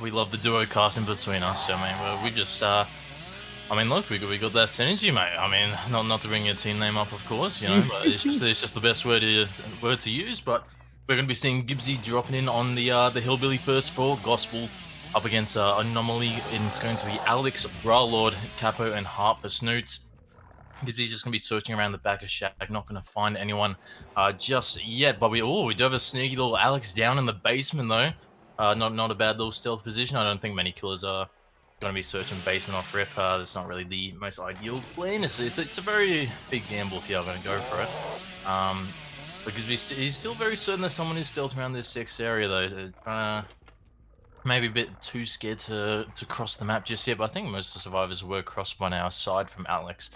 we love the duo casting between us. I mean, we just I mean, look, we got that synergy, mate. I mean, not to bring your team name up, of course, you know, but it's just the best word to use. But we're going to be seeing Gibbsy dropping in on the Hillbilly first for Gospel up against Anomaly, and it's going to be Alex, Bralord, Capo, and Hart for Snoots. Gibbsy's just going to be searching around the back of Shack, not going to find anyone just yet. But we do have a sneaky little Alex down in the basement though. Not a bad little stealth position. I don't think many killers are going to be searching basement off rip. That's not really the most ideal plan. It's a very big gamble if you're going to go for it. Because he's still very certain that someone is stealth around this 6 area though. Maybe a bit too scared to cross the map just yet, but I think most of the survivors were crossed by now, aside from Alex,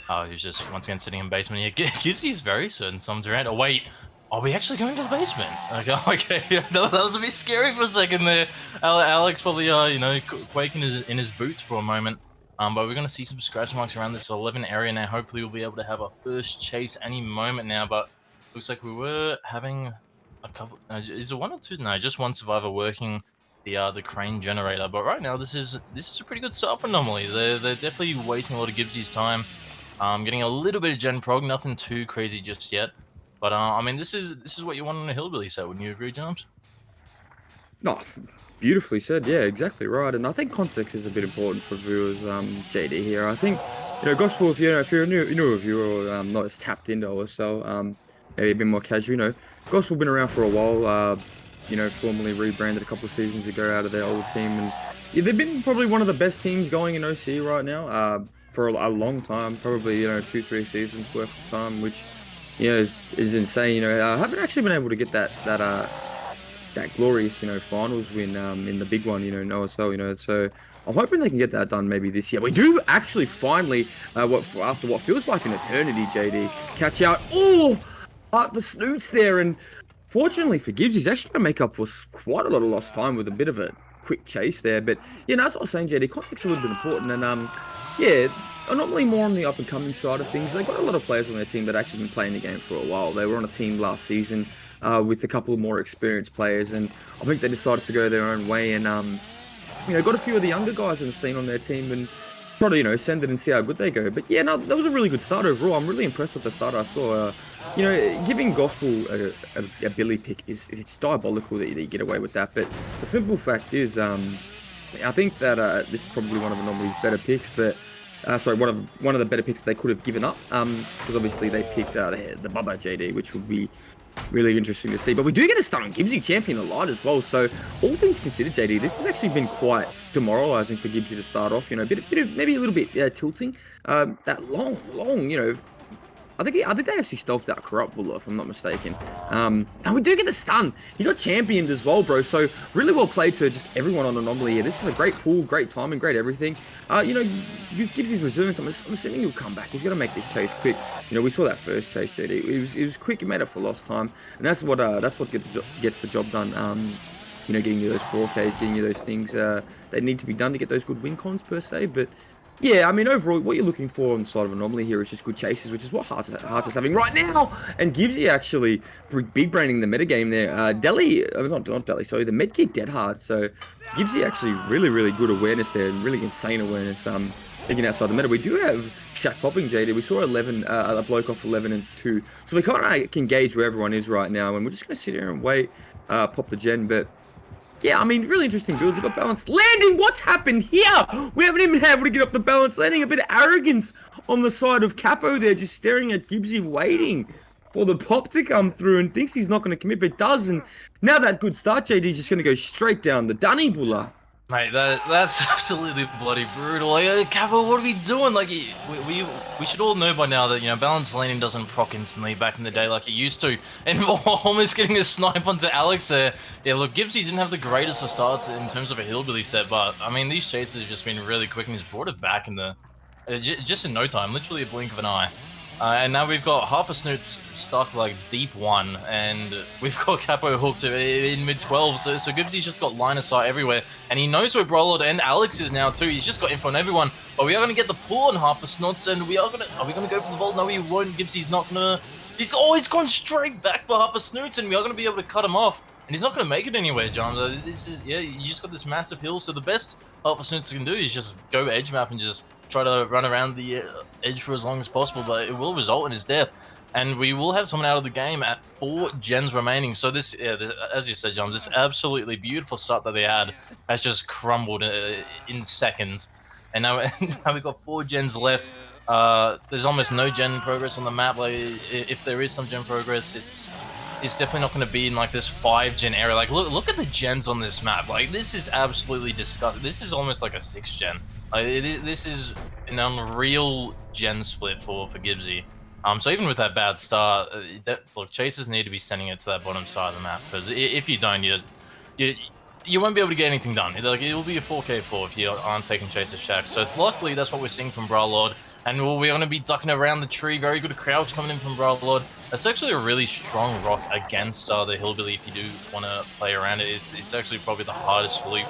who's just once again sitting in basement. Yeah, Gibbsy's very certain someone's around. Oh wait, are we actually going to the basement? Okay, okay, yeah, that was a bit scary for a second there. Alex probably quaking in his boots for a moment. But we're going to see some scratch marks around this 11 area now. Hopefully we'll be able to have our first chase any moment now, but looks like we were having a couple. Is it one or two? No, just one survivor working the crane generator. But right now, this is a pretty good start for Anomaly. They're definitely wasting a lot of Gibbsy's time. Getting a little bit of gen prog, nothing too crazy just yet. But I mean, this is what you want on a hillbilly set. Wouldn't you agree, James? No, beautifully said. Yeah, exactly right. And I think context is a bit important for viewers. JD here. I think gospel. If you're a new viewer or not as tapped into OSL, maybe a bit more casual. Gospel been around for a while. Formally rebranded a couple of seasons ago out of their old team, and yeah, they've been probably one of the best teams going in OC right now. For a long time, probably 2-3 seasons worth of time, which is insane. I haven't actually been able to get that glorious, finals win in the big one, in OSL, so I'm hoping they can get that done maybe this year. We do actually finally, after what feels like an eternity, JD, catch out. Oh, the snoots there, and fortunately for Gibbs, he's actually going to make up for quite a lot of lost time with a bit of a quick chase there. But that's what I was saying, JD. Context is a little bit important, and yeah. Anomaly more on the up-and-coming side of things. They've got a lot of players on their team that have actually been playing the game for a while. They were on a team last season with a couple of more experienced players, and I think they decided to go their own way and got a few of the younger guys in the scene on their team and try to send it and see how good they go. But yeah, no, that was a really good start overall. I'm really impressed with the start I saw. Giving Gospel a Billy pick it's diabolical that you get away with that. But the simple fact is, I think that this is probably one of Anomaly's better picks, but. Sorry, one of the better picks that they could have given up. Because obviously they picked the Bubba JD, which would be really interesting to see. But we do get a start on Gibbsy champion a lot as well. So all things considered, JD, this has actually been quite demoralizing for Gibbsy to start off. Maybe a little bit tilting. That long, I think they actually stealthed out Corruptible, if I'm not mistaken. And we do get the stun. He got championed as well, bro. So really well played to just everyone on Anomaly here. This is a great pool, great timing, great everything. Gives his resilience. I'm assuming he'll come back. He's got to make this chase quick. We saw that first chase, JD. It was quick. He made up for lost time, and that's what gets the job done. Getting you those 4Ks, getting you those things that need to be done to get those good win cons per se, but. Yeah, I mean, overall, what you're looking for on the side of Anomaly here is just good chases, which is what Hearts is having right now. And Gibbsy actually big braining the metagame there. Not Deli, sorry, the medkit dead hard. So Gibbsy actually really, really good awareness there and really insane awareness. Thinking outside the meta, we do have Shack popping JD. We saw 11, a bloke off 11 and 2. So we kind of can gauge where everyone is right now, and we're just gonna sit here and wait, pop the gen, but. Yeah, I mean, really interesting builds. We've got balanced landing. What's happened here? We haven't even been able to get up the balanced landing. A bit of arrogance on the side of Capo there, just staring at Gibbsy, waiting for the pop to come through and thinks he's not going to commit, but does. And now that good start, JD's just going to go straight down the Dunny Buller. Mate, that's absolutely bloody brutal. Like, Capo, what are we doing? Like, we should all know by now that balanced laning doesn't proc instantly back in the day like it used to, and almost getting a snipe onto Alex there. Yeah, look, Gibbsy didn't have the greatest of starts in terms of a hillbilly set, but I mean these chases have just been really quick, and he's brought it back in the just in no time, literally a blink of an eye. And now we've got Harper Snoots stuck like deep 1, and we've got Capo hooked in mid 12. So Gibbsy's just got line of sight everywhere, and he knows where Brolord and Alex is now too. He's just got info on everyone. But we are going to get the pull on Harper Snoots, and are we going to go for the vault? No, we won't. Gibbsy's not going to. He's always gone straight back for Harper Snoots, and we are going to be able to cut him off. and he's not going to make it anywhere, John. This is, yeah, you just got this massive hill. So the best Alpha Snootz can do is just go edge map and just try to run around the edge for as long as possible, but it will result in his death. And we will have someone out of the game at 4 gens remaining. So this, yeah, this, as you said, John, this absolutely beautiful start that they had has just crumbled in seconds. And now, now we've got 4 gens left. There's almost no gen progress on the map. Like, if there is some gen progress, it's definitely not going to be in like this 5 gen area. Like, look at the gens on this map. Like, this is absolutely disgusting. This is almost like a 6 gen. Like, this is an unreal gen split for Gibbsy. So even with that bad start, look, chasers need to be sending it to that bottom side of the map, because if you don't, you you won't be able to get anything done. Like, it'll be a 4k4 if you aren't taking chaser shack. So luckily, that's what we're seeing from Bralord. And we're going to be ducking around the tree. Very good crouch coming in from Bralord. That's actually a really strong rock against the Hillbilly if you do want to play around it. It's actually probably the hardest loop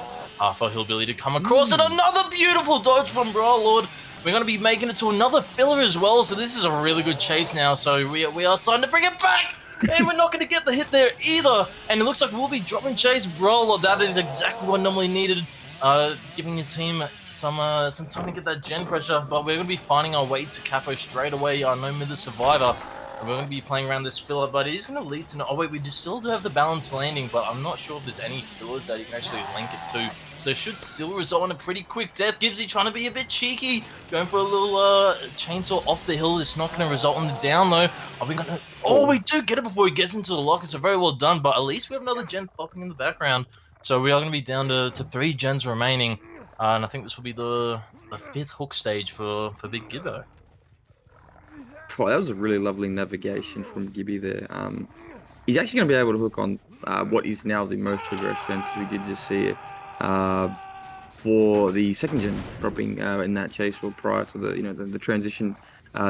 for Hillbilly to come across. And another beautiful dodge from Bralord. We're going to be making it to another filler as well. So this is a really good chase now. So we are starting to bring it back. And we're not going to get the hit there either. And it looks like we'll be dropping chase Bralord. That is exactly what Anomaly needed. Giving your team some time to get that gen pressure, but we're going to be finding our way to Capo straight away. No Mid the Survivor. And we're going to be playing around this filler, but it is going to lead to... Oh, wait, we still do have the balanced landing, but I'm not sure if there's any fillers that you can actually link it to. They should still result in a pretty quick death. Gibbsy trying to be a bit cheeky, going for a little chainsaw off the hill. It's not going to result in the down, though. Are we going to... Oh, we do get it before he gets into the locker, so very well done, but at least we have another gen popping in the background. So we are going to be down to 3 gens remaining, and I think this will be the 5th hook stage for Big Gibbo. Well, that was a really lovely navigation from Gibby there. He's actually going to be able to hook on what is now the most progressed gen, because we did just see it for the second gen dropping in that chase, or prior to the the transition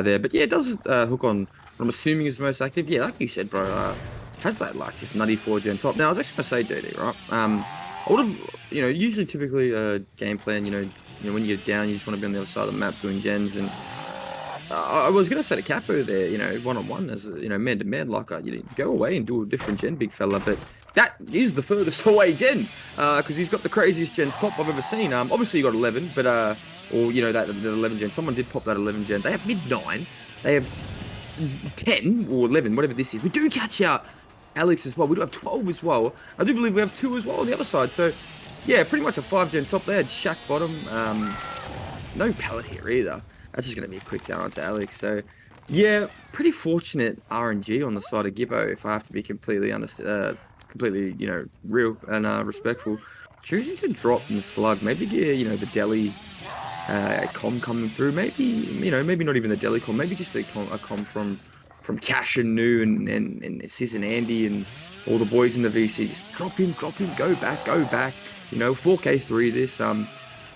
there. But yeah, it does hook on what I'm assuming is the most active. Yeah, like you said, bro, has that like just nutty 4 gen top. Now I was actually going to say, JD, right? I would have, usually typically game plan, when you get down, you just want to be on the other side of the map doing gens. And I was going to say to Capo there, one-on-one, as man-to-man, like, go away and do a different gen, big fella. But that is the furthest away gen, because he's got the craziest gens top I've ever seen. Obviously you got 11, but or that the 11 gen. Someone did pop that 11 gen. They have mid-9. They have 10 or 11, whatever this is. We do catch out Alex as well. We do have 12 as well. I do believe we have 2 as well on the other side. So yeah, pretty much a 5 gen top. They had Shack bottom. No pallet here either. That's just going to be a quick down onto Alex. So, yeah, pretty fortunate RNG on the side of Gibbo, if I have to be completely real and respectful. Choosing to drop the slug, maybe get, the deli com coming through. Maybe, maybe not even the deli com, maybe just a com from Cash and New and Sis and Andy and all the boys in the VC. Just drop him, go back. 4K3 this.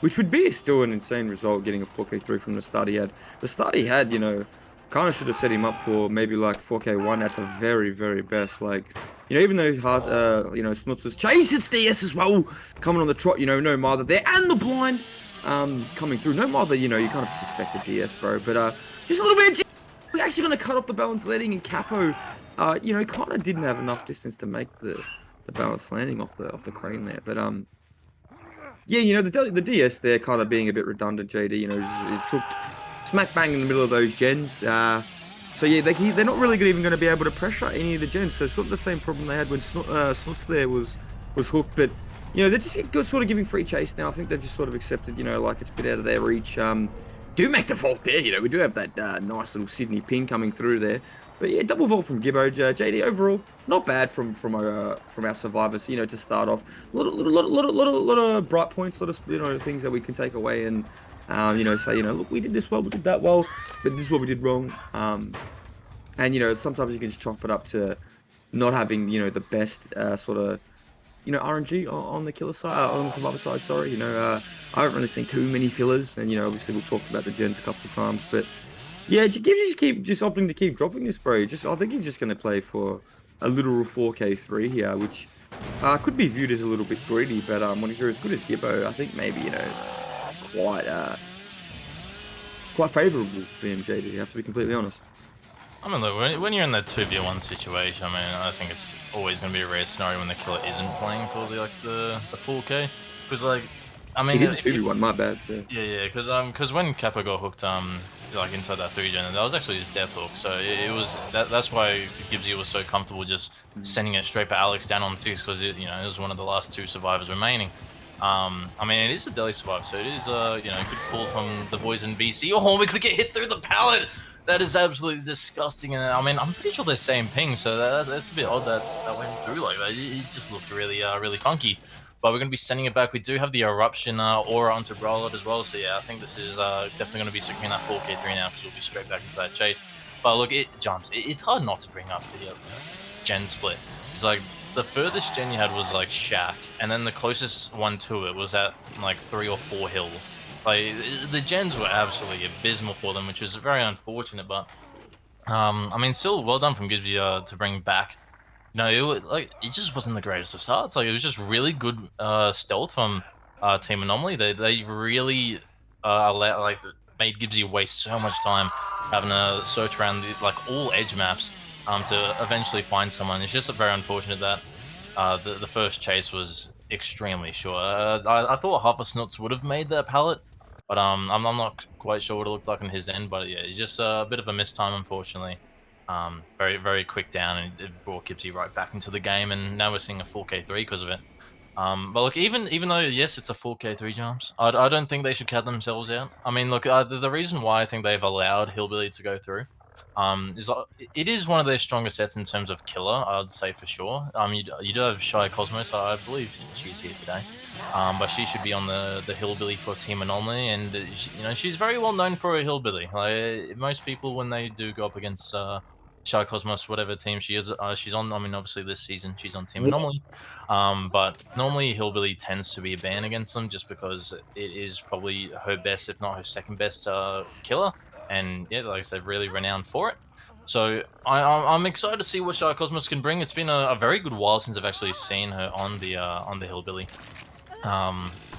Which would be still an insane result, getting a 4K3 from the start he had. The start he had, kind of should have set him up for maybe like 4K1 at the very, very best. Like, even though Snutz's chase its DS as well, coming on the trot, no Mother there, and the blind coming through. No Mother, you kind of suspect the DS, bro. But just a little bit of we're actually going to cut off the balance landing, and Capo, kind of didn't have enough distance to make the balance landing off the crane there. But yeah, the DS there kind of being a bit redundant, JD, is hooked smack bang in the middle of those gens. So yeah, they're not really even going to be able to pressure any of the gens. So sort of the same problem they had when Snuts there was hooked. But, they're just sort of giving free chase now. I think they've just sort of accepted, like it's a bit out of their reach. Do make the vault there, we do have that nice little Sydney pin coming through there. But yeah, double vault from Gibbo. JD overall, not bad from our survivors. To start off, a lot of bright points, a lot of things that we can take away and say look, we did this well, we did that well, but this is what we did wrong. And sometimes you can just chop it up to not having the best sort of RNG on the killer side, on the survivor side. Sorry, I haven't really seen too many fillers, and obviously we've talked about the gens a couple of times, but. Yeah, just opting to keep dropping this, bro. I think he's just going to play for a literal 4K3 here, which could be viewed as a little bit greedy, but when you're as good as Gibbo, I think maybe, it's quite favourable for him, JD, you have to be completely honest. I mean, look, when you're in that 2v1 situation, I mean, I think it's always going to be a rare scenario when the killer isn't playing for the 4K. Because, like, I It mean, is a 2v1, my bad. Yeah. yeah, yeah, because when Kappa got hooked, like inside that 3 gen, that was actually his death hook. So it was that's why Gibbsy was so comfortable just Mm. sending it straight for Alex down on 6 because it was one of the last two survivors remaining. I mean, it is a Delhi survivor, so it is a good call from the boys in BC. Oh, we could get hit through the pallet. That is absolutely disgusting. And I mean, I'm pretty sure they're same ping, so that's a bit odd that that went through like that. It just looked really funky. But we're going to be sending it back. We do have the eruption aura onto Brawlot as well. So yeah, I think this is definitely going to be securing that 4K3 now because we'll be straight back into that chase. But look, it jumps. It's hard not to bring up the gen split. It's like the furthest gen you had was like Shack, and then the closest one to it was at like 3 or 4 hill. Like the gens were absolutely abysmal for them, which was very unfortunate. But I mean, still well done from Gibbsy to bring back. No, it just wasn't the greatest of starts. Like it was just really good stealth from Team Anomaly. They really made Gibbsy waste so much time having to search around like all edge maps to eventually find someone. It's just very unfortunate that the first chase was extremely short. I thought half a Snuts would have made that pallet, but I'm not quite sure what it looked like on his end. But yeah, it's just a bit of a mistime, unfortunately. Very quick down, and it brought Gibbsy right back into the game, and now we're seeing a 4K3 because of it. But look, even though yes, it's a 4K3 jumps, I don't think they should count themselves out. I mean, look, the reason why I think they've allowed Hillbilly to go through, is it is one of their stronger sets in terms of killer. I'd say for sure. You do have Shy Cosmos. I believe she's here today. But she should be on the hillbilly for Team Anomaly, and she's very well known for a hillbilly. Like most people, when they do go up against Shy Cosmos, whatever team she's on. I mean, obviously this season she's on Team Yeah. Anomaly, but normally hillbilly tends to be a ban against them just because it is probably her best, if not her second best killer, and yeah, like I said, really renowned for it. So I'm excited to see what Shy Cosmos can bring. It's been a very good while since I've actually seen her on the hillbilly.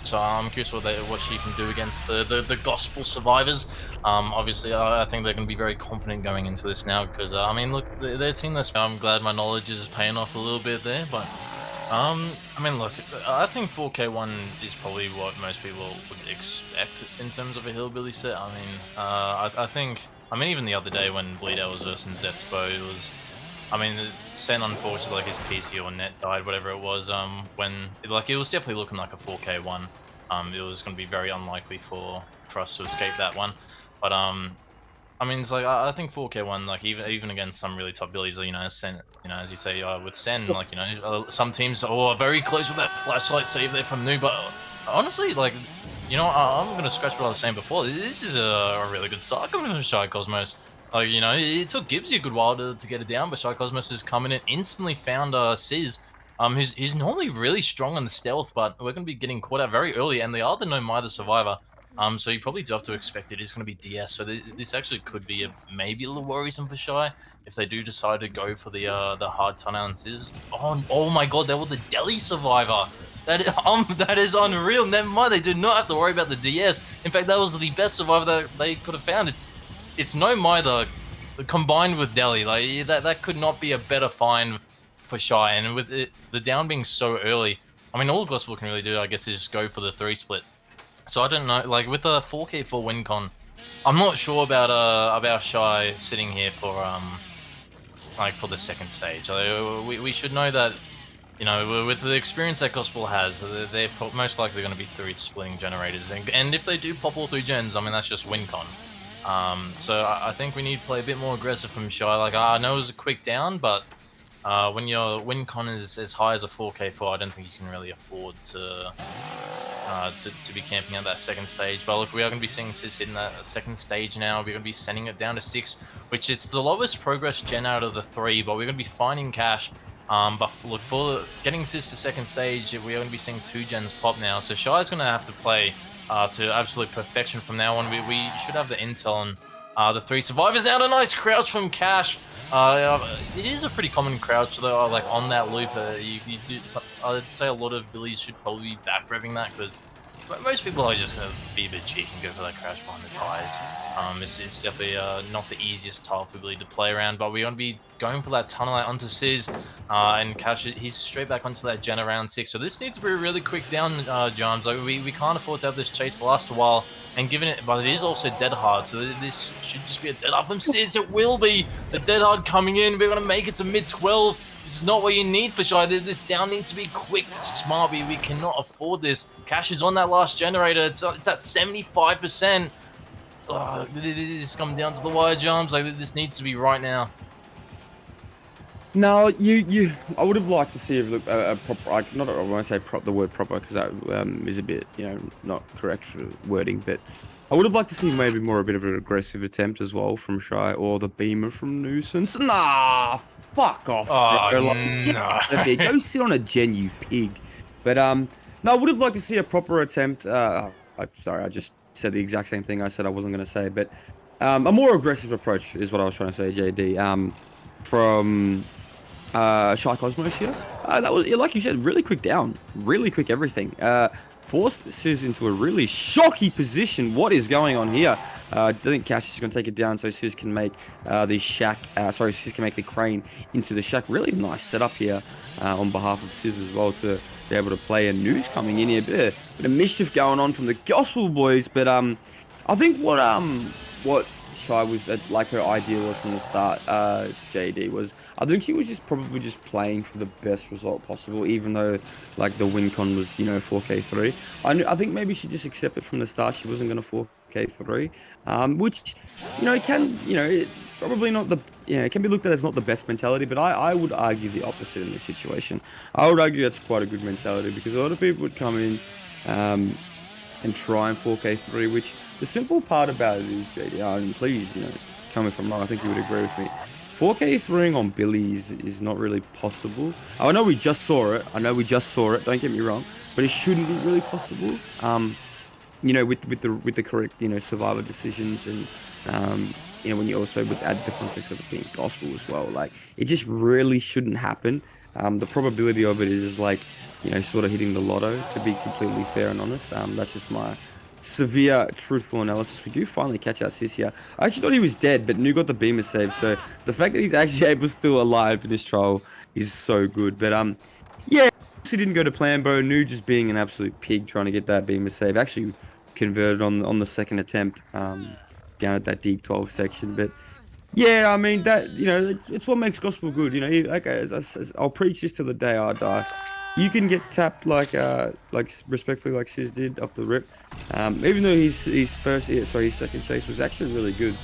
So I'm curious what she can do against the gospel survivors. Obviously, I think they're going to be very confident going into this now because I mean, look, their team. This I'm glad my knowledge is paying off a little bit there, but I mean, look, I think 4K1 is probably what most people would expect in terms of a hillbilly set. I mean, I think, I mean, even the other day when Bleed Out was versus Zetspo, it was, I mean, Sen unfortunately, like his PC or net died, whatever it was. When like it was definitely looking like a 4K1. It was going to be very unlikely for us to escape that one, but I mean, it's like I think 4K1, like even against some really top billies, Sen, as you say, with Sen, like some teams are very close with that flashlight save there from New, but honestly, like I'm gonna scratch what I was saying before. This is a really good start coming from Shy Cosmos. Like it took Gibbsy a good while to get it down, but Shy Cosmos has come in and instantly found Sizz, who's normally really strong on the stealth, but we're gonna be getting caught out very early, and they are the No Mither survivor. So you probably do have to expect it is going to be DS. So this actually could be maybe a little worrisome for Shy if they do decide to go for the hard ton ounces. Oh my god, they were the Delhi survivor. That is unreal. Never mind, they did not have to worry about the DS. In fact, that was the best survivor that they could have found. It's no Mither combined with Delhi. Like that could not be a better find for Shy. And with the down being so early, I mean, all Gospel can really do, I guess, is just go for the 3 split. So I don't know, like with the 4K4 WinCon, I'm not sure about Shy sitting here for like for the second stage. Like, we should know that with the experience that Gospel has, they're most likely going to be 3 splitting generators, and if they do pop all 3 gens, I mean that's just WinCon. So I think we need to play a bit more aggressive from Shy. Like I know it was a quick down, but when your WinCon is as high as a 4K4, I don't think you can really afford to be camping at that second stage. But look, we are going to be seeing Sis hitting that second stage now. We're going to be sending it down to 6, which it's the lowest progress gen out of the 3, but we're going to be finding cash. But look, for getting Sis to second stage, we are going to be seeing 2 gens pop now. So Shy's going to have to play to absolute perfection from now on. We should have the intel on the 3 survivors now. A nice crouch from Cash. It is a pretty common crouch though, like on that loop. You do. I'd say a lot of billies should probably be back revving that because But most people are just gonna be a bit cheeky and go for that crash behind the tires. It's definitely not the easiest tile for Billy to play around, but we're gonna be going for that tunnel out onto Sizz, and Cash. He's straight back onto that gen around 6. So this needs to be a really quick down, Jarms. Like we can't afford to have this chase last a while. And given it, but it is also dead hard, so this should just be a dead hard from Sizz. It will be the dead hard coming in. We're gonna make it to mid 12. This is not what you need for Shy. This down needs to be quick, smart. We cannot afford this. Cash is on that last generator. It's at 75%. Oh, it is coming down to the wire jumps. Like this needs to be right now. No, I would have liked to see a proper. Not I won't say the word proper because that is a bit, not correct for wording, but I would have liked to see maybe more a bit of an aggressive attempt as well from Shy or the beamer from Nuisance. Nah, fuck off, Oh bro. Like, get no. out of here. Go sit on a gen, you pig. But no, I would have liked to see a proper attempt. Sorry, I just said the exact same thing I said I wasn't going to say, but a more aggressive approach is what I was trying to say, JD. From Shy Cosmos here. That was, like you said, really quick down, really quick everything. Forced Sizz into a really shocky position. What is going on here? I think Cash is going to take it down so Sizz can make the shack, Sizz can make the crane into the shack. Really nice setup here on behalf of Sizz as well to be able to play. And News coming in here, bit of mischief going on from the Gospel Boys. But I think what Shy was like her idea was from the start, JD, was I think she was just probably just playing for the best result possible, even though like the win con was 4K3. I think maybe she just accepted from the start she wasn't going to 4K3, which probably not the it can be looked at as not the best mentality, but I would argue the opposite in this situation. I would argue that's quite a good mentality because a lot of people would come in and try and 4K3, which the simple part about it is, JD, and please, tell me if I'm wrong, I think you would agree with me. 4K3ing on Billy is not really possible. I know we just saw it. Don't get me wrong, but it shouldn't be really possible. With the correct, survivor decisions and, when you also would add the context of it being gospel as well, like it just really shouldn't happen. The probability of it is like, sort of hitting the lotto, to be completely fair and honest. That's just my severe, truthful analysis. We do finally catch our Sis here. I actually thought he was dead, but Nu got the beamer save, so the fact that he's actually able still alive in this trial is so good. But yeah, obviously didn't go to plan, bro. Nu just being an absolute pig trying to get that beamer save. Actually converted on the second attempt, down at that deep 12 section. But yeah, I mean that it's what makes gospel good. Like I'll preach this till the day I die. You can get tapped like respectfully like Sizz did off the rip. Even though his second chase was actually really good.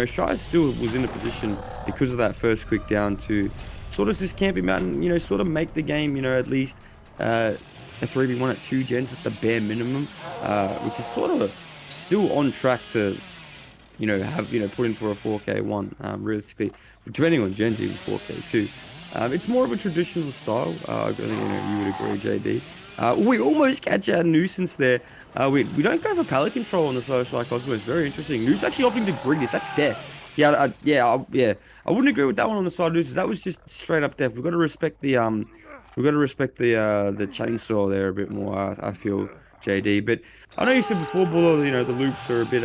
Shy still was in a position because of that first quick down to sort of just camp him out and sort of make the game at least a 3v1 at 2 gens at the bare minimum, which is sort of still on track to have put in for a 4K1, realistically, depending on gens, even 4K2. It's more of a traditional style. I think you would agree, JD. We almost catch our Nuisance there. We don't go for pallet control on the side of Shy Cosmo. It's very interesting. Nuisance actually opting to grid this. That's death. Yeah, I wouldn't agree with that one on the side of Nuisance. That was just straight up death. We've got to respect the the chainsaw there a bit more. I feel, JD. But I know you said before, Buller, the loops are a bit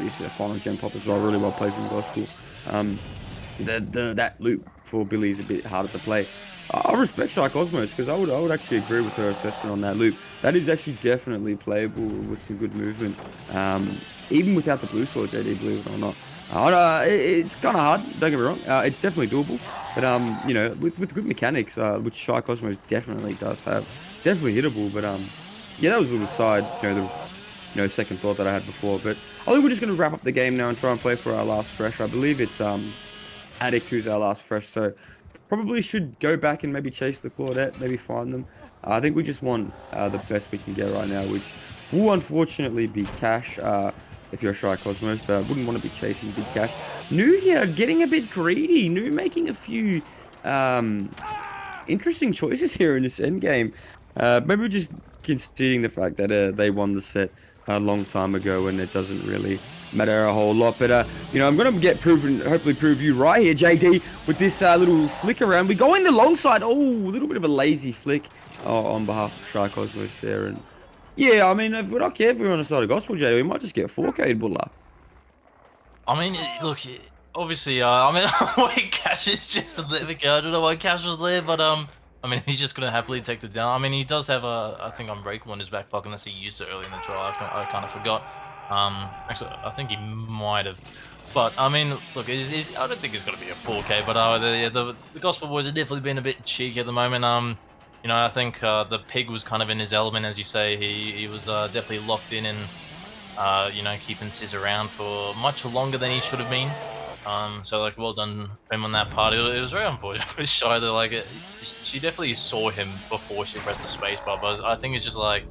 you said final gen pop as well, really well played from Gospel. That loop for Billy is a bit harder to play. I respect Shy Cosmos because I would actually agree with her assessment on that loop. That is actually definitely playable with some good movement, even without the blue sword, JD, believe it or not. It's kind of hard, don't get me wrong. It's definitely doable, but with good mechanics, which Shy Cosmos definitely does have, definitely hittable. But yeah, that was a little side, second thought that I had before. But I think we're just gonna wrap up the game now and try and play for our last fresh. I believe it's Addict 2's our last fresh, so probably should go back and maybe chase the Claudette, maybe find them. I think we just want the best we can get right now, which will unfortunately be Cash. If you're a Shy Cosmos, wouldn't want to be chasing big Cash. Nu here getting a bit greedy. Nu making a few interesting choices here in this end game. Maybe just conceding the fact that they won the set a long time ago and it doesn't really matter a whole lot. But I'm gonna hopefully prove you right here, JD, with this little flick around. We go in the long side. Oh, a little bit of a lazy flick on behalf of Shy Cosmos there, and Yeah, I mean, if we're not careful on the side of Gospel J, we might just get 4K Buller. I mean, look, obviously, I mean, wait, Cash is just a little bit. I don't know why Cash was there, but I mean, he's just gonna happily take the down. I mean, he does have a, I think, Unbreakable in his back pocket unless he used it early in the trial. I kind of forgot. Actually, I think he might have. But I mean, look, I don't think it's gonna be a 4K. But the Gospel Boys have definitely been a bit cheeky at the moment. I think the pig was kind of in his element, as you say. He was definitely locked in and keeping Sis around for much longer than he should have been. So like, well done him on that part. It was very unfortunate for Shy that she definitely saw him before she pressed the space bar. But I think it's just like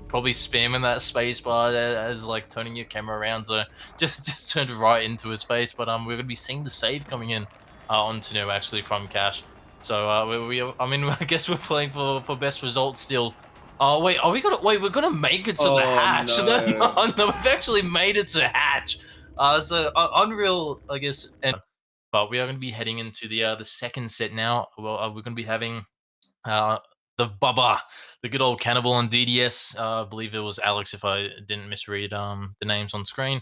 probably spamming that space bar as like turning your camera around, so just turned right into his face. But we're gonna be seeing the save coming in on Tanu actually from Cash. So I mean, I guess we're playing for best results still. Oh wait, are we gonna wait? We're gonna make it to the Oh hatch. No, no. no, we've actually made it to hatch. So unreal, I guess. But we are going to be heading into the second set now. Well, we're going to be having uh, the Bubba, the good old cannibal on DDS. I believe it was Alex, if I didn't misread the names on screen.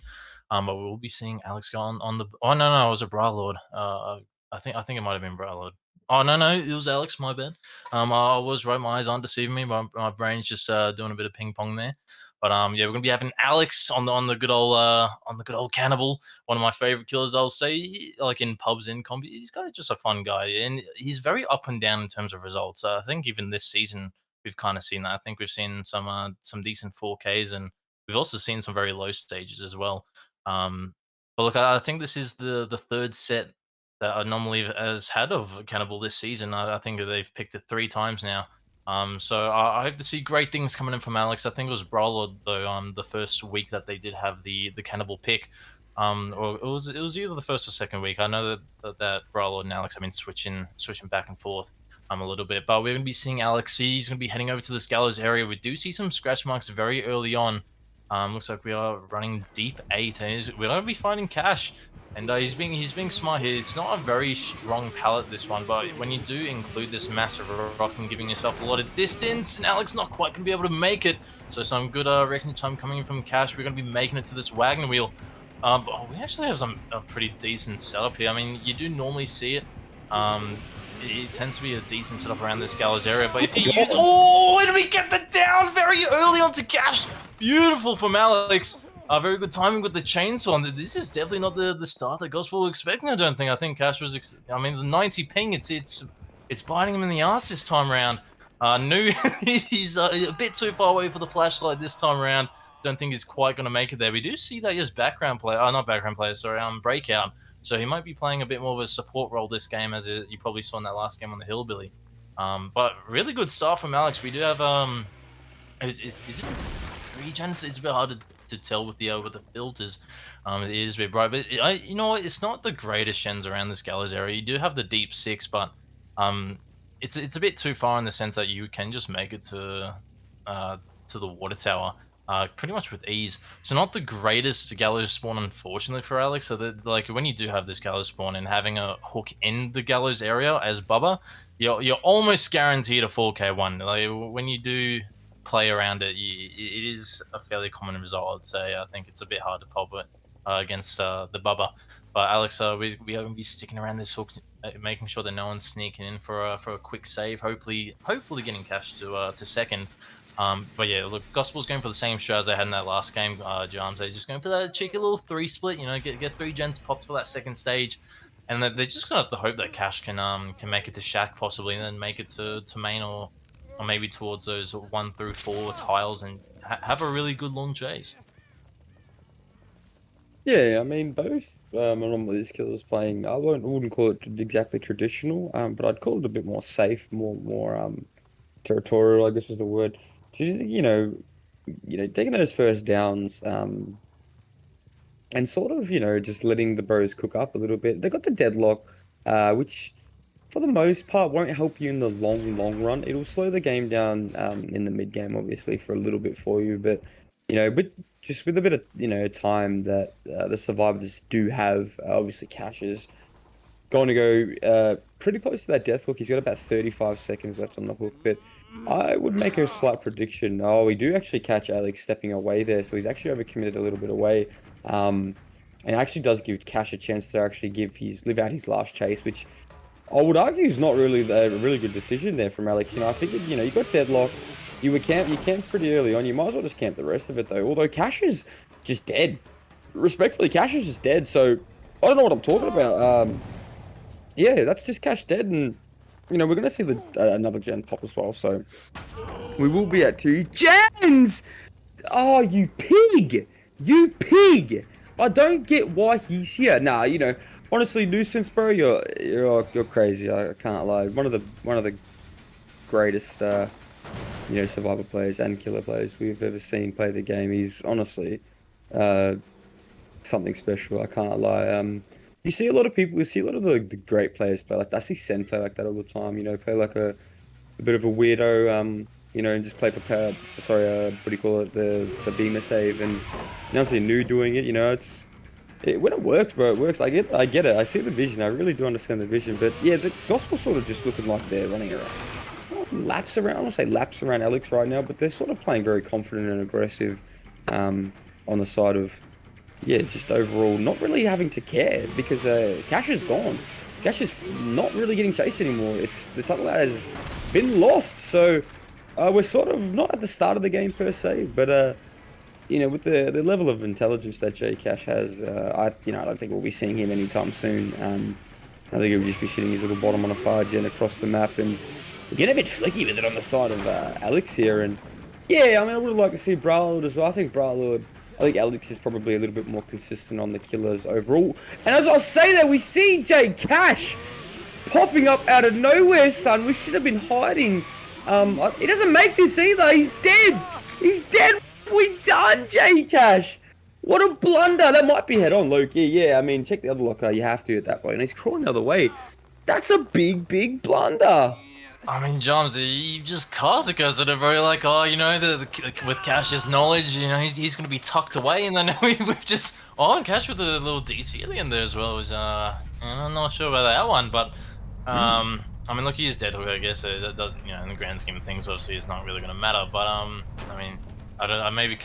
But we'll be seeing Alex go on the. Oh no, it was a Bra Lord. I think it might have been Bra Lord. Oh no, it was Alex. My bad. I was right. My eyes aren't deceiving me. My brain's just doing a bit of ping pong there. But yeah, we're gonna be having Alex on the good old cannibal, one of my favorite killers. I'll say, like in pubs and combi, he's kind of just a fun guy, and he's very up and down in terms of results. I think even this season we've kind of seen that. I think we've seen some decent 4Ks, and we've also seen some very low stages as well. But look, I think this is the third set that Anomaly has had of Cannibal this season. I think that they've picked it 3 times now. So I hope to see great things coming in from Alex. I think it was Brawler though. The first week that they did have the Cannibal pick, or it was either the first or second week. I know that Brawler and Alex have been switching back and forth a little bit, but we're gonna be seeing Alex. He's gonna be heading over to this gallows area. We do see some scratch marks very early on. Looks like we are running deep 8, and we're gonna be finding Cash. And he's being smart here. It's not a very strong pallet, this one, but when you do include this massive rock and giving yourself a lot of distance, and Alex not quite gonna be able to make it. So some good reckoning time coming in from Cash. We're gonna be making it to this wagon wheel. But we actually have a pretty decent setup here. I mean, you do normally see it. It tends to be a decent setup around this gallows area. But Oh if my you use, God. oh, and we get the down very early onto Cash. Beautiful from Alex. Very good timing with the chainsaw. And this is definitely not the start that Gospel were expecting. I don't think. I think Cash was. I mean, the 90 ping. It's biting him in the ass this time around. Knew he's a bit too far away for the flashlight this time around. Don't think he's quite going to make it there. We do see that he has background player. Not background player. Sorry, breakout. So he might be playing a bit more of a support role this game, as you probably saw in that last game on the Hillbilly. But really good stuff from Alex. We do have is it regen? It's a bit hard to tell with the filters. It is a bit bright, but you know what? It's not the greatest gens around this gallows area. You do have the deep 6, but um, it's a bit too far in the sense that you can just make it uh to the water tower. Pretty much with ease. So not the greatest gallows spawn, unfortunately for Alex. So that like when you do have this gallows spawn and having a hook in the gallows area as Bubba, you're almost guaranteed a 4K one. Like when you do play around it, it is a fairly common result, I'd say. I think it's a bit hard to pop it against the Bubba. But Alex, we are going to be sticking around this hook, making sure that no one's sneaking in for a quick save. Hopefully getting Cash to second. But yeah, look, Gospel's going for the same strat as I had in that last game. Jams, they're just going for that cheeky little 3 split. Get 3 gens popped for that second stage, and they're just gonna have to hope that Cash can make it to Shack possibly, and then make it to main or maybe towards those 1 through 4 tiles and have a really good long chase. Yeah, I mean both Anomaly's killers playing. I wouldn't call it exactly traditional, but I'd call it a bit more safe, more territorial, I guess is the word. Just, taking those first downs, and sort of, just letting the bros cook up a little bit. They got the deadlock, which for the most part won't help you in the long run. It'll slow the game down in the mid game, obviously, for a little bit for you, but just with a bit of, time that the survivors do have, obviously Cash is going to go pretty close to that death hook. He's got about 35 seconds left on the hook, but I would make a slight prediction. Oh, we do actually catch Alex stepping away there, so he's actually overcommitted a little bit away. Um, and it actually does give Cash a chance to actually live out his last chase, which I would argue is not really a really good decision there from Alex. I figured, you got deadlock, you camped pretty early on. You might as well just camp the rest of it though. Although Cash is just dead. Respectfully, Cash is just dead. So I don't know what I'm talking about. Yeah, that's just Cash dead, and we're gonna see the another gen pop as well. So we will be at 2 gens. Oh, you pig! You pig! I don't get why he's here. Nah, honestly, Nuisance, bro, you're crazy. I can't lie. One of the greatest survivor players and killer players we've ever seen play the game. He's honestly uh something special. I can't lie. You see a lot of the great players play like that. I see Sen play like that all the time. Play like a bit of a weirdo, and just play for power. Sorry, what do you call it? The beamer save, and now I see Nu doing it. When it works, bro, it works. I get it. I see the vision. I really do understand the vision. But yeah, this gospel sort of just looking like they're running around, laps around. I don't say laps around Alex right now, but they're sort of playing very confident and aggressive, on the side of yeah, just overall not really having to care because Cash is gone. Cash is not really getting chased anymore. It's the title has been lost, so we're sort of not at the start of the game per se, but with the level of intelligence that J Cash has, I don't think we'll be seeing him anytime soon. I think he'll just be sitting his little bottom on a far gen across the map, and we get a bit flicky with it on the side of Alex here, and yeah, I mean, I would like to see Bralord as well. I think Alex is probably a little bit more consistent on the killers overall. And as I was saying that, we see J Cash popping up out of nowhere, son. We should have been hiding. He doesn't make this either. He's dead. He's dead. What have we done, J Cash? What a blunder. That might be head on, Loki. Yeah, I mean, check the other locker. You have to at that point. And he's crawling the other way. That's a big, big blunder. I mean, Joms, you just cast it because they're very like, oh, with Cash's knowledge, he's going to be tucked away, and then we've just, and Cash with a little DC in there as well, was, I'm not sure about that one, but, I mean, look, he is dead hook, I guess, so that does, in the grand scheme of things, obviously, it's not really going to matter, but, I mean, I don't know, maybe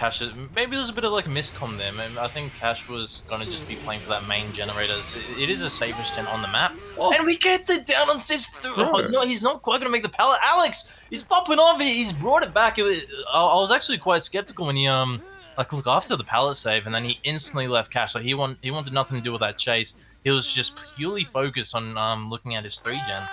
maybe there's a bit of like a miscom there. Maybe, I think Cash was gonna just be playing for that main generator. It is a safest gen on the map, and we get the down on Sis through. Oh, no, he's not quite gonna make the pallet. Alex, he's popping off. He's brought it back. I was actually quite skeptical when he like look after the pallet save, and then he instantly left Cash. Like he wanted nothing to do with that chase. He was just purely focused on looking at his 3 gen.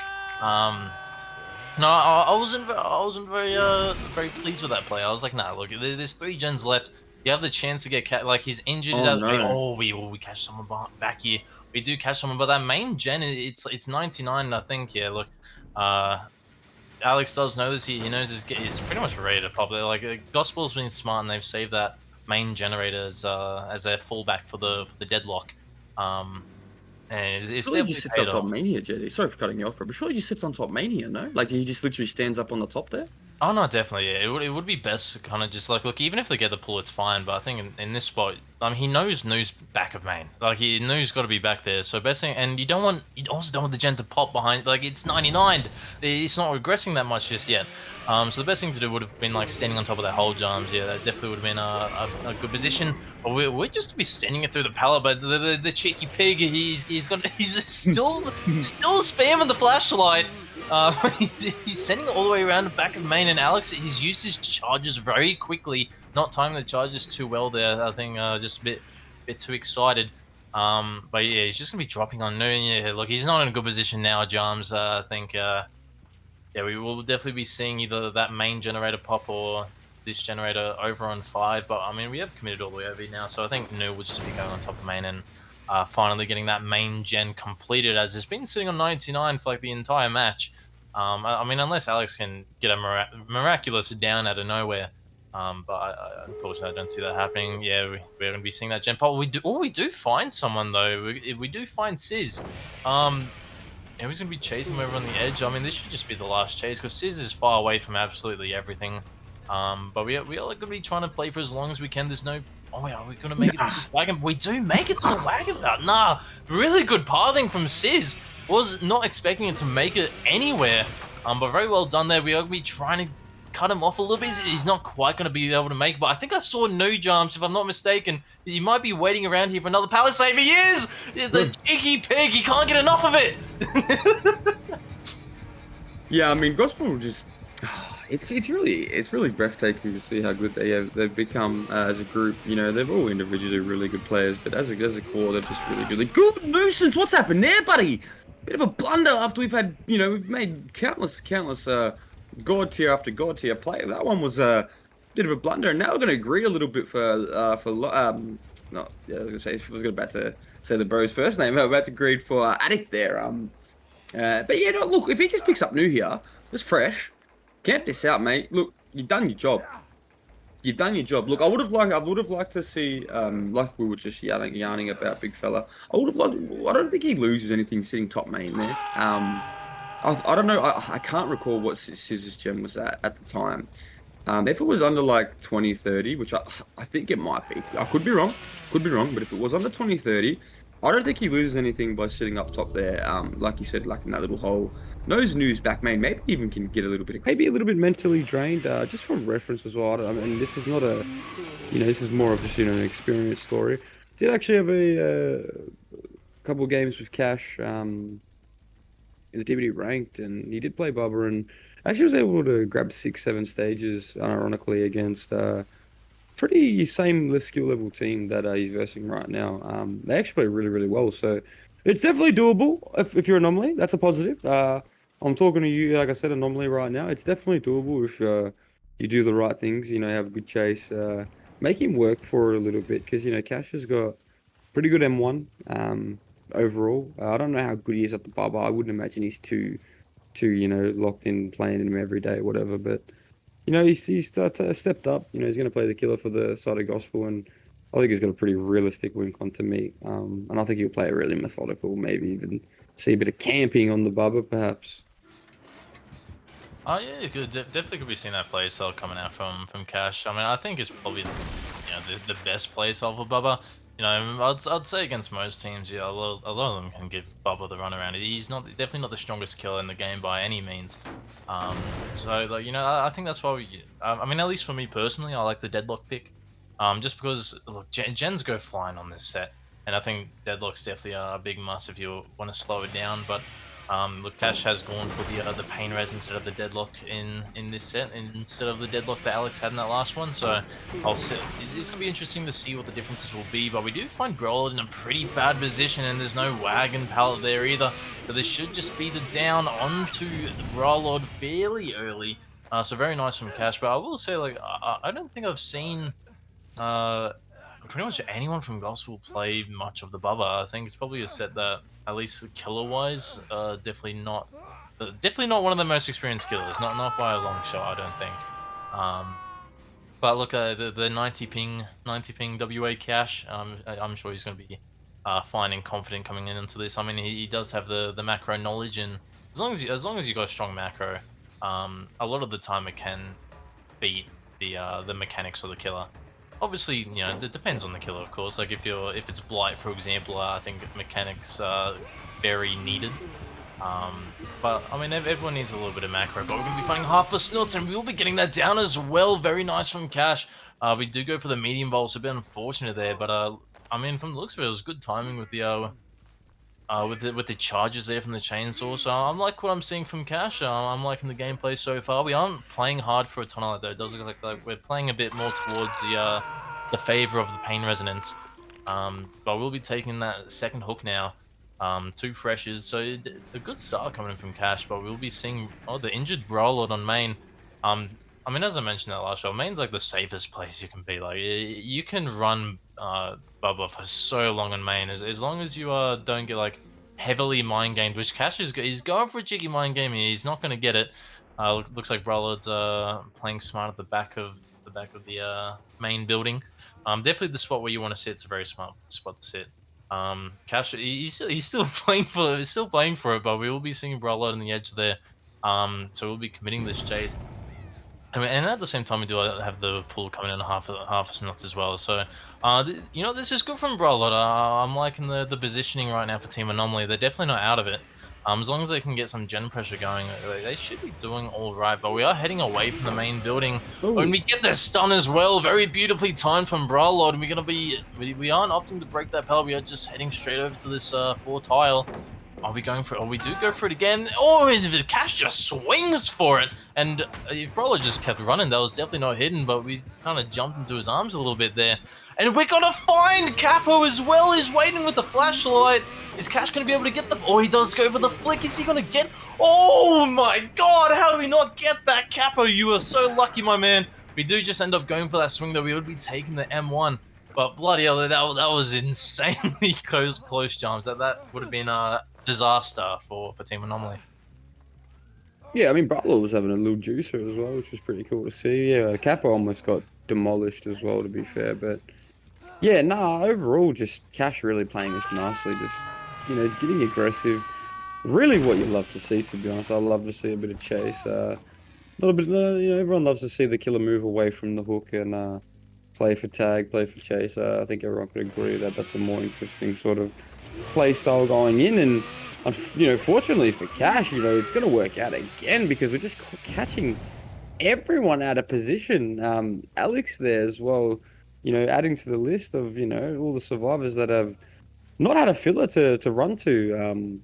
No, I wasn't very pleased with that play. I was like, nah, look, there's 3 gens left. You have the chance to get like he's injured. Oh, no. Oh, we catch someone back here. We do catch someone, but that main gen, it's 99. I think. Yeah, look, Alex does know this. He knows it's pretty much ready to pop there. Like Gospel's been smart, and they've saved that main generator as their fallback for the deadlock. And it's Surely he definitely just sits paid on top off. Mania, JD. Sorry for cutting you off, bro, but surely he just sits on top Mania, no? Like he just literally stands up on the top there? Oh no, definitely. Yeah, it would be best to kind of just like look. Even if they get the pull, it's fine. But I think in this spot, I mean, he knows Noo's back of main. Like he Noo's got to be back there. So best thing, and you also don't want the gen to pop behind. Like it's 99. It's not regressing that much just yet. So the best thing to do would have been like standing on top of that whole jumps. Yeah, that definitely would have been a good position. But we're just be sending it through the pallet. But the cheeky pig, he's still spamming the flashlight. He's sending it all the way around the back of main, and Alex, he's used his charges very quickly, not timing the charges too well there. I think just a bit too excited. But yeah, he's just gonna be dropping on noon. Yeah, look, he's not in a good position now, Jams. I think yeah, we will definitely be seeing either that main generator pop or this generator over on 5. But I mean, we have committed all the way over now, so I think Nu will just be going on top of main and finally getting that main gen completed, as it's been sitting on 99 for like the entire match. I mean, unless Alex can get a miraculous down out of nowhere. But unfortunately, I don't see that happening. Yeah, we're going to be seeing that gen pop. We do find someone though. We do find Sizz. And he's going to be chasing him over on the edge. I mean, this should just be the last chase because Sizz is far away from absolutely everything. But we are going to be trying to play for as long as we can. There's no... Oh, yeah, we're going to make it to this wagon. We do make it to the wagon. Nah, really good pathing from Sizz. Was not expecting it to make it anywhere. But very well done there. We are going to be trying to cut him off a little bit. He's not quite going to be able to make, but I think I saw no jumps, if I'm not mistaken. He might be waiting around here for another pallet save. He is! The cheeky pig, he can't get enough of it! Yeah, I mean, Gospel just it's really breathtaking to see how good they've become as a group. You know, they're all individually really good players, but as a core, they're just really good. Nuisance, what's happened there, buddy? Bit of a blunder after we've made countless god tier after god tier play. That one was a bit of a blunder, and now we're going to agree a little bit no, yeah, about to say the bro's first name. I'm about to agree for Addict there. But yeah, no, look, if he just picks up new here, it's fresh. Camp this out, mate. Look, you've done your job. You've done your job. Look, I would have liked to see, like we were just yarning about big fella. I don't think he loses anything sitting top main there. I don't know. I can't recall what Scissors Gem was at the time. If it was under like 2030, which I think it might be, I could be wrong, but if it was under 2030, I don't think he loses anything by sitting up top there. Like you said, like in that little hole. Knows news back main, maybe even can get a little bit, maybe a little bit mentally drained. Just from reference as well. I mean, this is not a, this is more of just an experience story. Did actually have a couple of games with Cash. In the DVD ranked, and he did play Bubba, and actually was able to grab 6, 7 stages, ironically, against pretty same skill level team that he's versing right now. They actually play really well, so it's definitely doable if you're Anomaly. That's a positive. I'm talking to you, like I said, Anomaly right now. It's definitely doable if you do the right things. Have a good chase. Make him work for it a little bit because Cash has got pretty good M1 overall. I don't know how good he is at the bubble. I wouldn't imagine he's too locked in playing him every day, whatever. But he's stepped up. He's going to play the killer for the side of Gospel, and I think he's got a pretty realistic win con to meet. And I think he'll play it really methodical, maybe even see a bit of camping on the bubba, perhaps. Oh yeah, definitely could be seeing that play style coming out from Cash. I mean, I think it's probably the best play style for Bubba. I'd say against most teams, yeah, a lot of them can give Bubba the runaround. He's definitely not the strongest killer in the game by any means. So like I think that's why I mean, at least for me personally, I like the deadlock pick. Just because look, gens go flying on this set, and I think deadlock's definitely a big must if you want to slow it down, but. Look, Cash has gone for the pain res instead of the deadlock in this set, instead of the deadlock that Alex had in that last one. So it's gonna be interesting to see what the differences will be. But we do find Brawler in a pretty bad position, and there's no wagon pallet there either. So this should just be the down onto Brawlord fairly early. So very nice from Cash. But I will say, like, I don't think I've seen uh pretty much anyone from Gospel play much of the Bubba. I think it's probably a set that, at least killer wise, definitely not one of the most experienced killers. Not by a long shot, I don't think. But look, the 90 ping WA Cash. I'm sure he's going to be fine and confident coming into this. I mean, he does have the macro knowledge, and as long as you got strong macro, a lot of the time it can beat the mechanics of the killer. Obviously, it depends on the killer, of course. Like if it's Blight, for example, I think mechanics are very needed. But I mean, everyone needs a little bit of macro. But we're gonna be fighting half a snots, and we'll be getting that down as well. Very nice from Cash. We do go for the medium volts. A bit unfortunate there, but I mean, from the looks of it, it was good timing with the charges there from the chainsaw. So I'm like what I'm seeing from Cash. I'm liking the gameplay so far. We aren't playing hard for a tunnel though. It does look like we're playing a bit more towards the favor of the pain resonance. But we'll be taking that second hook now. Two freshes, so a good start coming in from Cash. But we'll be seeing the injured Brawlord on main. I mean, as I mentioned that last show, main's like the safest place you can be. Like you can run Bubba for so long on main, as long as you don't get like heavily mind gamed, which Cash he's going for a cheeky mind game here. He's not going to get it. Looks like Brawlord's playing smart at the back of the main building. Definitely the spot where you want to sit. It's a very smart spot to sit. Cash, he's still playing for it, but we will be seeing Brawlord on the edge there. So we'll be committing this chase. I mean, and at the same time, we do have the pool coming in half a knots as well. So, this is good from Brawlord. I'm liking the positioning right now for Team Anomaly. They're definitely not out of it. As long as they can get some gen pressure going, they should be doing all right. But we are heading away from the main building. When Oh, we get the stun as well, very beautifully timed from Bralord, and we're gonna be we aren't opting to break that pallet. We are just heading straight over to this 4 tile. Are we going for it? Oh, we do go for it again. Oh, the Cash just swings for it. And if Brawler just kept running, that was definitely not hidden, but we kind of jumped into his arms a little bit there. And we're going to find Capo as well. He's waiting with the flashlight. Is Cash going to be able to get the... Oh, he does go for the flick. Is he going to get... Oh, my God. How do we not get that, Capo? You are so lucky, my man. We do just end up going for that swing, though. We would be taking the M1. But bloody hell, that was insanely close jumps. That would have been disaster for Team Anomaly. yeah, I mean, Butler was having a little juicer as well, which was pretty cool to see. Yeah, Kappa almost got demolished as well, to be fair. But yeah, nah, overall, just Cash really playing this nicely, just, getting aggressive. Really what you love to see, to be honest. I love to see a bit of chase. A little bit, everyone loves to see the killer move away from the hook and play for tag, play for chase. I think everyone could agree that that's a more interesting sort of play style going in. And, fortunately for Cash, it's going to work out again because we're just catching everyone out of position. Alex there as well, adding to the list of, all the survivors that have not had a filler to run to,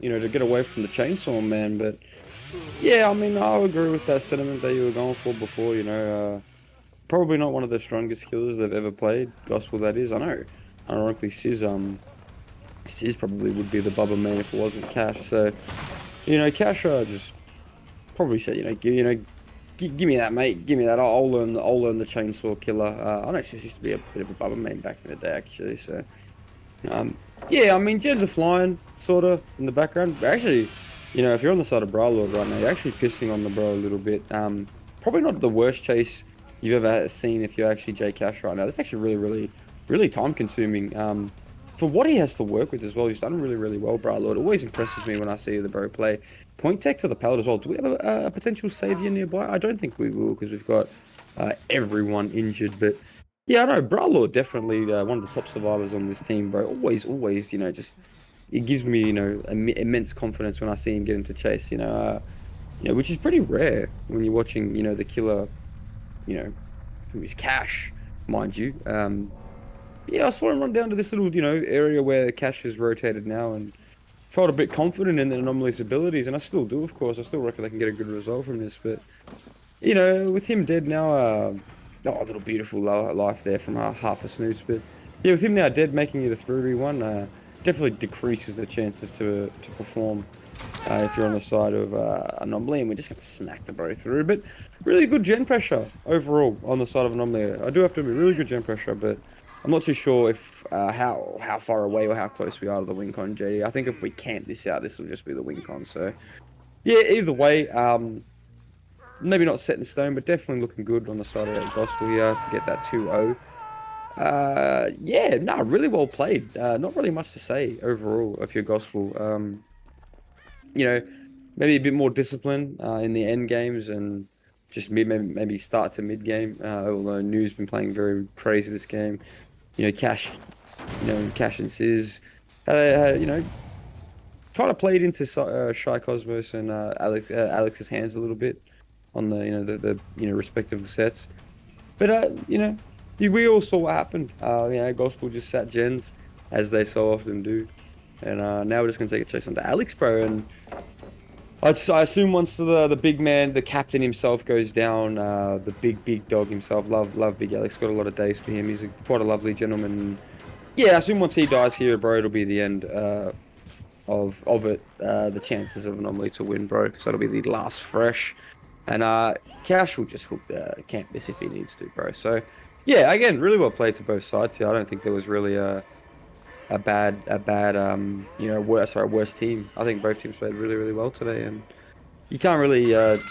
to get away from the chainsaw man. But yeah, I mean, I agree with that sentiment that you were going for before, probably not one of the strongest killers they've ever played. Gospel, that is. I know. Ironically, Sizz probably would be the Bubba main if it wasn't Cash. So, Cash just probably said, give me that, mate. Give me that. I'll learn the chainsaw killer. I know Sizz used to be a bit of a Bubba main back in the day, actually. So, um, yeah, I mean, gens are flying, sort of, in the background. But actually, if you're on the side of Bralord right now, you're actually pissing on the bro a little bit. Probably not the worst chase you've ever seen if you're actually J Cash right now. That's actually really, really, really time consuming. For what he has to work with as well, he's done really, really well, Bralord. It always impresses me when I see the bro play. Point tech to the pallet as well. Do we have a potential savior nearby? I don't think we will because we've got everyone injured, but. Yeah, I know. Bralord definitely one of the top survivors on this team, bro. Always, always, just it gives me, immense confidence when I see him get into chase, which is pretty rare when you're watching, the killer, you know, who is Cash, mind you. Yeah, I saw him run down to this little, area where Cash is rotated now and felt a bit confident in the Anomaly's abilities, and I still do, of course. I still reckon I can get a good result from this, but with him dead now, oh, a little beautiful life there from half a snooze. But yeah, with him now dead, making it a 3v1, definitely decreases the chances to perform if you're on the side of Anomaly, and we're just going to smack the bro through. But really good gen pressure overall on the side of Anomaly. I do have to be really good gen pressure, but I'm not too sure if how far away or how close we are to the win con, JD. I think if we camp this out, this will just be the win con. So yeah, either way, maybe not set in stone, but definitely looking good on the side of that gospel here to get that 2-0. Yeah, no, really well played. Not really much to say overall of your gospel. You know, maybe a bit more discipline in the end games and just maybe start to mid game. Although New's been playing very crazy this game. Cash, Cash and Sizz, kind of played into Shy Cosmos and Alex's hands a little bit on the respective sets. But we all saw what happened. Gospel just sat gens as they so often do, and now we're just gonna take a chase onto Alex Pro, and I assume once the big man, the captain himself goes down, the big dog himself, love Big Alex, got a lot of days for him. He's quite a lovely gentleman. Yeah, I assume once he dies here, bro, it'll be the end. Of it, the chances of Anomaly to win, bro, because that'll be the last fresh. And Cash will just hook camp this if he needs to, bro. So yeah, again, really well played to both sides here. I don't think there was really a bad worst team. I think both teams played really, really well today, and you can't really if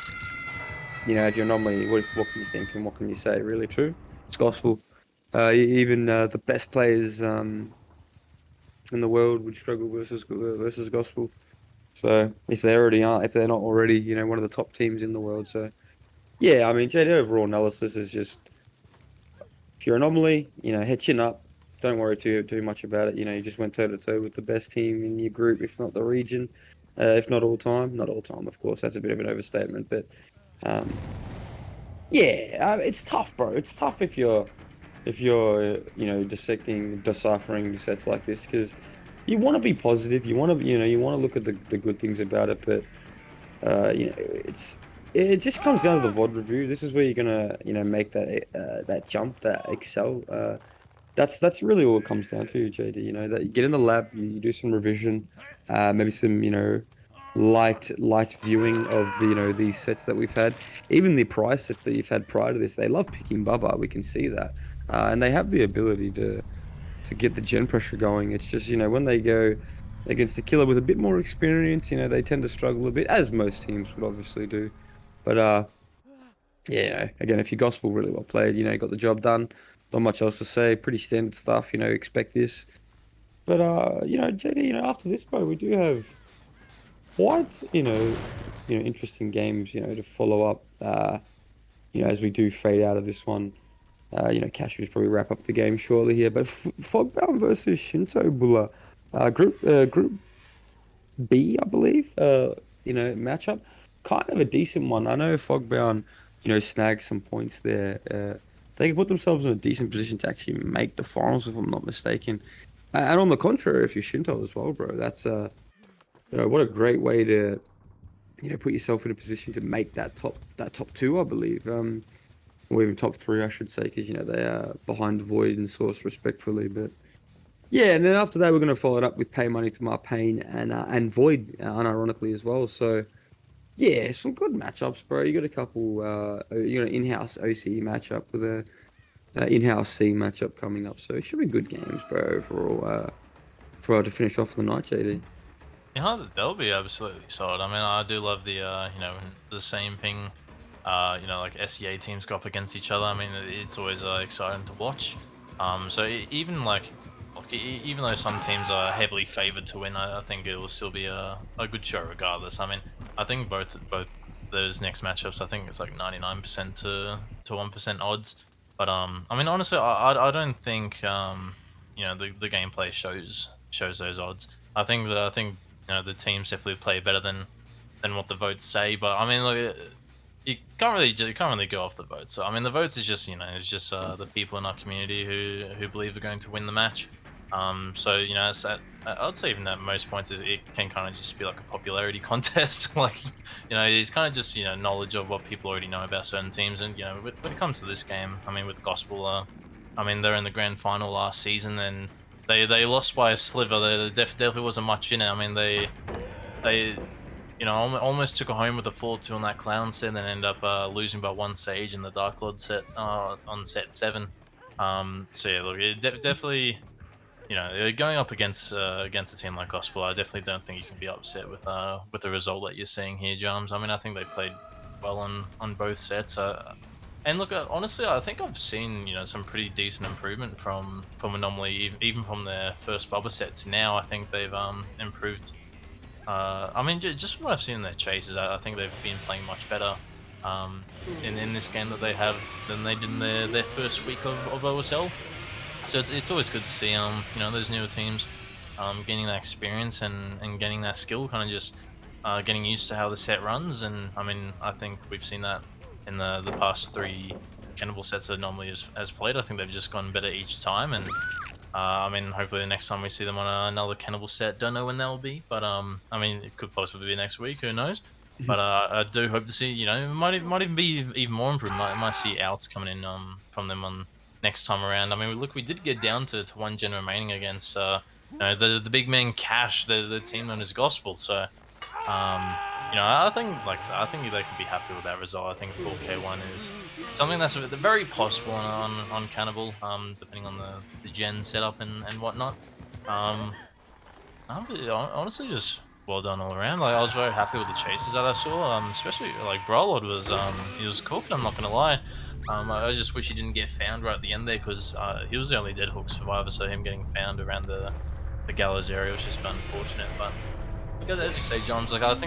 you're Anomaly, what can you think and what can you say? Really true. It's gospel. Even the best players in the world would struggle versus gospel. So if they already aren't, if they're not already, one of the top teams in the world. So yeah, I mean, JD overall analysis is just if you're Anomaly, head chin up. Don't worry too much about it. You just went toe to toe with the best team in your group, if not the region. if not all time. Not all time, of course. That's a bit of an overstatement, but um, yeah, it's tough, bro. It's tough if you're deciphering sets like this because you want to be positive. You want to you want to look at the good things about it, but it just comes down to the VOD review. This is where you're gonna make that jump, that excel. That's really all it comes down to, JD. That you get in the lab, you do some revision, maybe some light viewing of these sets that we've had, even the price sets that you've had prior to this. They love picking Bubba. We can see that, and they have the ability to get the gen pressure going. It's just when they go against the killer with a bit more experience, they tend to struggle a bit, as most teams would obviously do. But yeah, again, if your gospel really well played, got the job done. Not much else to say. Pretty standard stuff, expect this. But JD, after this, bro, we do have quite, interesting games, to follow up. As we do fade out of this one. Cashew's probably wrap up the game shortly here. But Fogbound versus Shinto Bulla, Group B, I believe. Matchup, kind of a decent one. I know Fogbound, snagged some points there. They can put themselves in a decent position to actually make the finals, if I'm not mistaken. And on the contrary, if you're Shinto as well, bro, that's what a great way to put yourself in a position to make that top two, I believe. Or even top three, I should say, because they are behind Void and Source respectfully. But yeah, and then after that, we're going to follow it up with Pay Money to Marpain and Void, unironically as well. So yeah, some good matchups, bro. You got a couple, an in-house OCE matchup with a in-house C matchup coming up. So it should be good games, bro. Overall, to finish off the night, JD. That'll be absolutely solid. I mean, I do love the the same ping, like SEA teams go up against each other. I mean, it's always exciting to watch. So even like, look, even though some teams are heavily favored to win, I think it will still be a good show regardless. I mean, I think both those next matchups, I think it's like 99% to 1% odds. But I mean, honestly, I don't think the gameplay shows those odds. I think the teams definitely play better than what the votes say. But I mean, look, you can't really go off the votes. So I mean, the votes is just it's just the people in our community who believe they're going to win the match. So it's I'd say even at most points it can kind of just be like a popularity contest. Like it's kind of just knowledge of what people already know about certain teams. And when it comes to this game, I mean, with Gospel, I mean, they're in the grand final last season and they lost by a sliver. There definitely wasn't much in it. I mean, they almost took it home with a 4-2 on that clown set, and then end up losing by one sage in the Dark Lord set on set 7. So yeah, look, definitely going up against a team like Gospel, I definitely don't think you can be upset with the result that you're seeing here, Jams. I mean, I think they played well on both sets. And look, honestly, I think I've seen some pretty decent improvement from Anomaly, even from their first Bubba set to now. I think they've improved. I mean, just from what I've seen in their chases, I think they've been playing much better in this game that they have than they did in their first week of OSL. So it's always good to see those newer teams gaining that experience and getting that skill, kind of just getting used to how the set runs. And I mean, I think we've seen that in the past three Cannibal sets that Anomaly has played. I think they've just gotten better each time. And I mean, hopefully the next time we see them on another Cannibal set, don't know when that will be, but I mean, it could possibly be next week. Who knows? But I do hope to see. It might even be even more improved. Might see outs coming in from them on next time around. I mean, look, we did get down to one gen remaining against the big man Cash, the team known as Gospel. So I think I think they could be happy with that result. I think 4K1 is something that's very possible on Cannibal, depending on the gen setup and whatnot. Um, honestly just well done all around. Like I was very happy with the chases that I saw. Especially like Brolord was he was cooked. I'm not gonna lie. I just wish he didn't get found right at the end there because he was the only Deadhook survivor. So him getting found around the gallows area was just unfortunate. But because as you say, John's like I think.